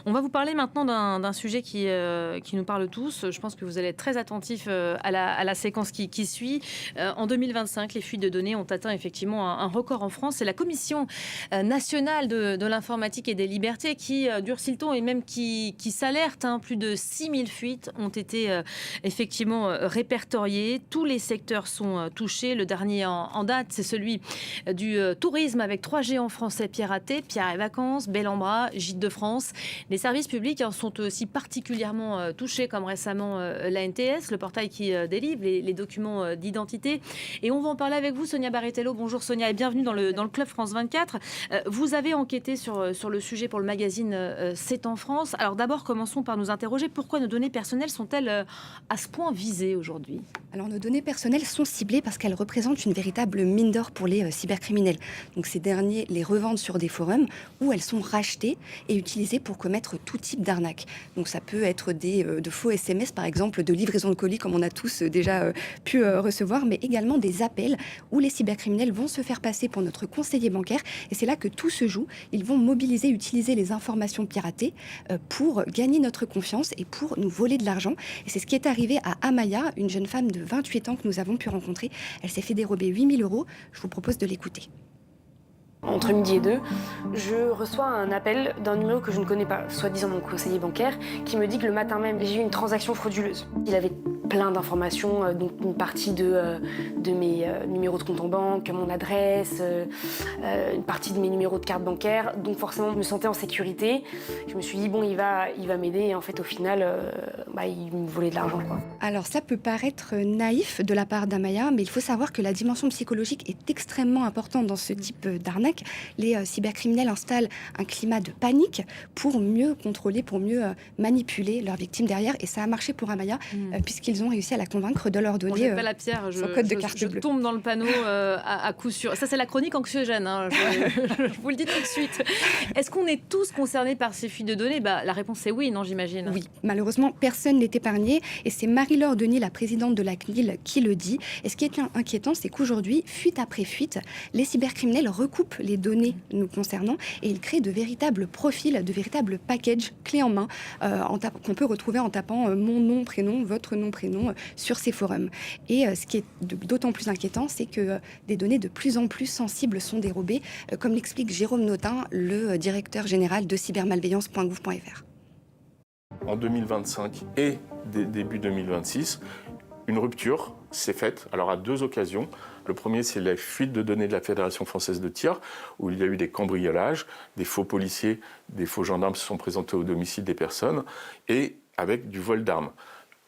On va vous parler maintenant d'un sujet qui nous parle tous. Je pense que vous allez être très attentifs à la séquence qui suit. En 2025, les fuites de données ont atteint effectivement un record en France. C'est la Commission nationale de l'informatique et des libertés qui durcit le ton et même qui s'alerte. Plus de 6000 fuites ont été effectivement répertoriées. Tous les secteurs sont touchés. Le dernier en date, c'est celui du tourisme avec 3 géants français piratés, Pierre et Vacances, Bel en Bras, Gîtes de France. Les services publics sont aussi particulièrement touchés, comme récemment l'ANTS, le portail qui délivre les documents d'identité. Et on va en parler avec vous, Sonia Barritello. Bonjour Sonia et bienvenue dans le Club France 24. Vous avez enquêté sur le sujet pour le magazine C'est en France. Alors d'abord, commençons par nous interroger. Pourquoi nos données personnelles sont-elles à ce point visées aujourd'hui ? Alors nos données personnelles sont ciblées parce qu'elles représentent une véritable mine d'or pour les cybercriminels. Donc ces derniers les revendent sur des forums où elles sont rachetées et utilisées pour commettre tout type d'arnaque. Donc ça peut être de faux SMS par exemple, de livraison de colis comme on a tous déjà pu recevoir, mais également des appels où les cybercriminels vont se faire passer pour notre conseiller bancaire et c'est là que tout se joue. Ils vont mobiliser, utiliser les informations piratées pour gagner notre confiance et pour nous voler de l'argent. Et c'est ce qui est arrivé à Amaya, une jeune femme de 28 ans que nous avons pu rencontrer. Elle s'est fait dérober 8 000 €. Je vous propose de l'écouter. Entre midi et 2, je reçois un appel d'un numéro que je ne connais pas, soi-disant mon conseiller bancaire, qui me dit que le matin même, j'ai eu une transaction frauduleuse. Il avait plein d'informations, donc une partie de mes numéros de compte en banque, mon adresse, une partie de mes numéros de carte bancaire. Donc forcément, je me sentais en sécurité. Je me suis dit, bon, il va m'aider. Et en fait, au final, il me volait de l'argent, quoi. Alors ça peut paraître naïf de la part d'Amaya, mais il faut savoir que la dimension psychologique est extrêmement importante dans ce type d'arnaque. Les cybercriminels installent un climat de panique pour mieux contrôler, pour mieux manipuler leurs victimes derrière. Et ça a marché pour Amaya, puisqu'ils ont réussi à la convaincre de leur donner pas la pierre, son code de carte bleue. Je tombe dans le panneau à coup sûr. Ça, c'est la chronique anxiogène, je vous le dis tout de suite. Est-ce qu'on est tous concernés par ces fuites de données ? La réponse est oui, non, j'imagine. Oui, malheureusement, personne n'est épargné. Et c'est Marie-Laure Denis, la présidente de la CNIL, qui le dit. Et ce qui est inquiétant, c'est qu'aujourd'hui, fuite après fuite, les cybercriminels recoupent les données nous concernant et ils créent de véritables profils, de véritables packages clés en main qu'on peut retrouver en tapant mon nom, prénom, votre nom, prénom sur ces forums. Et ce qui est d'autant plus inquiétant, c'est que des données de plus en plus sensibles sont dérobées, comme l'explique Jérôme Notin, le directeur général de cybermalveillance.gouv.fr. En 2025 et début 2026, une rupture s'est faite, alors à 2 occasions. Le premier, c'est la fuite de données de la Fédération française de tir, où il y a eu des cambriolages, des faux policiers, des faux gendarmes se sont présentés au domicile des personnes, et avec du vol d'armes.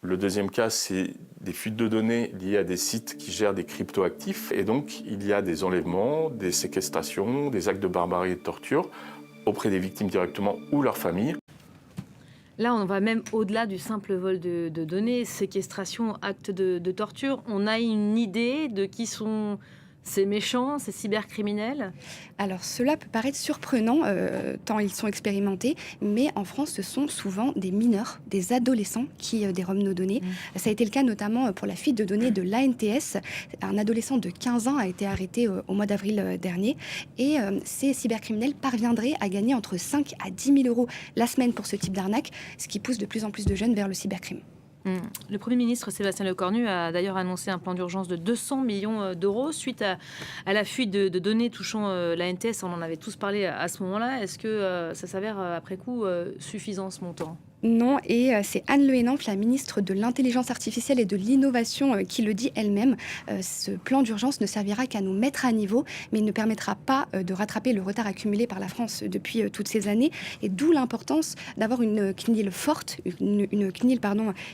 Le deuxième cas, c'est des fuites de données liées à des sites qui gèrent des cryptoactifs, et donc il y a des enlèvements, des séquestrations, des actes de barbarie et de torture auprès des victimes directement ou leurs familles. Là, on va même au-delà du simple vol de données, séquestration, acte de torture. On a une idée de qui sont ces méchants, ces cybercriminels ? Alors cela peut paraître surprenant tant ils sont expérimentés, mais en France ce sont souvent des mineurs, des adolescents qui dérobent nos données. Ça a été le cas notamment pour la fuite de données de l'ANTS. Un adolescent de 15 ans a été arrêté au mois d'avril dernier et ces cybercriminels parviendraient à gagner entre 5 à 10 000 € la semaine pour ce type d'arnaque, ce qui pousse de plus en plus de jeunes vers le cybercrime. Le Premier ministre Sébastien Lecornu a d'ailleurs annoncé un plan d'urgence de 200 millions d'euros suite à la fuite de données touchant l'ANTS. On en avait tous parlé à ce moment-là. Est-ce que ça s'avère après coup suffisant ce montant ? Non, et c'est Anne Le Hennan, la ministre de l'Intelligence artificielle et de l'Innovation, qui le dit elle-même. Ce plan d'urgence ne servira qu'à nous mettre à niveau, mais il ne permettra pas de rattraper le retard accumulé par la France depuis toutes ces années. Et d'où l'importance d'avoir une CNIL forte, une CNIL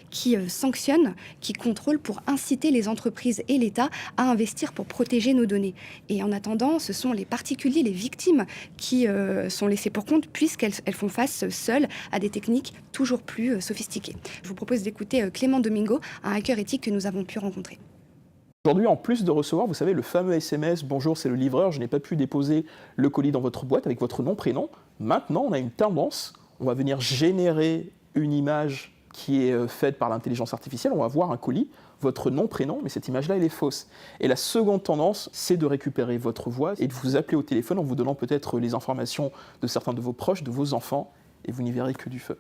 qui sanctionne, qui contrôle pour inciter les entreprises et l'État à investir pour protéger nos données. Et en attendant, ce sont les particuliers, les victimes qui sont laissés pour compte, puisqu'elles font face seules à des techniques toujours plus sophistiqués. Je vous propose d'écouter Clément Domingo, un hacker éthique que nous avons pu rencontrer. Aujourd'hui, en plus de recevoir, vous savez, le fameux SMS « Bonjour, c'est le livreur, je n'ai pas pu déposer le colis dans votre boîte avec votre nom, prénom », maintenant, on a une tendance, on va venir générer une image qui est faite par l'intelligence artificielle, on va voir un colis, votre nom, prénom, mais cette image-là, elle est fausse. Et la seconde tendance, c'est de récupérer votre voix et de vous appeler au téléphone en vous donnant peut-être les informations de certains de vos proches, de vos enfants, et vous n'y verrez que du feu.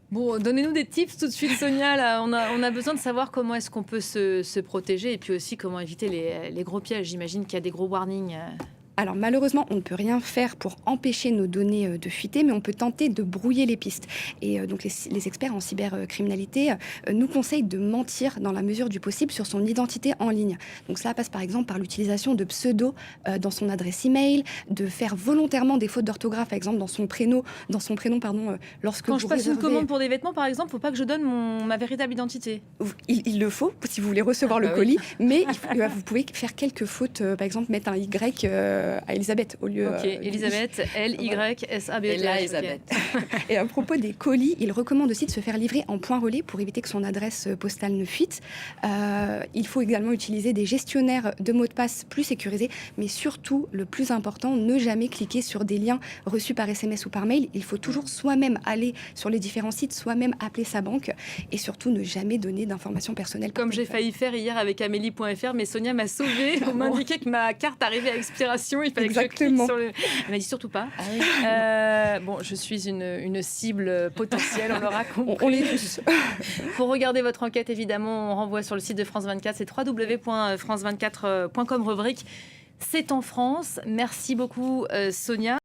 Bon, donnez-nous des tips tout de suite, Sonia. Là, on a besoin de savoir comment est-ce qu'on peut se protéger et puis aussi comment éviter les gros pièges. J'imagine qu'il y a des gros warnings. Alors malheureusement, on ne peut rien faire pour empêcher nos données de fuiter, mais on peut tenter de brouiller les pistes. Et donc les experts en cybercriminalité nous conseillent de mentir dans la mesure du possible sur son identité en ligne. Donc cela passe par exemple par l'utilisation de pseudos dans son adresse email, de faire volontairement des fautes d'orthographe, par exemple dans son prénom, lorsque Quand vous je passe une réservez... commande pour des vêtements, par exemple, il ne faut pas que je donne ma véritable identité. Il le faut si vous voulez recevoir le oui. colis, mais vous pouvez faire quelques fautes, par exemple mettre un Y à Elisabeth au lieu. Ok, Elisabeth, L-Y-S-A-B-E-T-H. Elisabeth. Et à propos des colis, il recommande aussi de se faire livrer en point relais pour éviter que son adresse postale ne fuite. Il faut également utiliser des gestionnaires de mots de passe plus sécurisés, mais surtout, le plus important, ne jamais cliquer sur des liens reçus par SMS ou par mail. Il faut toujours soi-même aller sur les différents sites, soi-même appeler sa banque et surtout ne jamais donner d'informations personnelles. Comme j'ai failli faire hier avec Amélie.fr, mais Sonia m'a sauvée. On m'indiquait que ma carte arrivait à expiration. Il fallait Exactement. que je clique sur le... Elle m'a dit surtout pas. Bon, je suis une cible potentielle, on l'aura compris. On l'est tous. Pour regarder votre enquête, évidemment, on renvoie sur le site de France 24. C'est www.france24.com, rubrique C'est en France. Merci beaucoup, Sonia.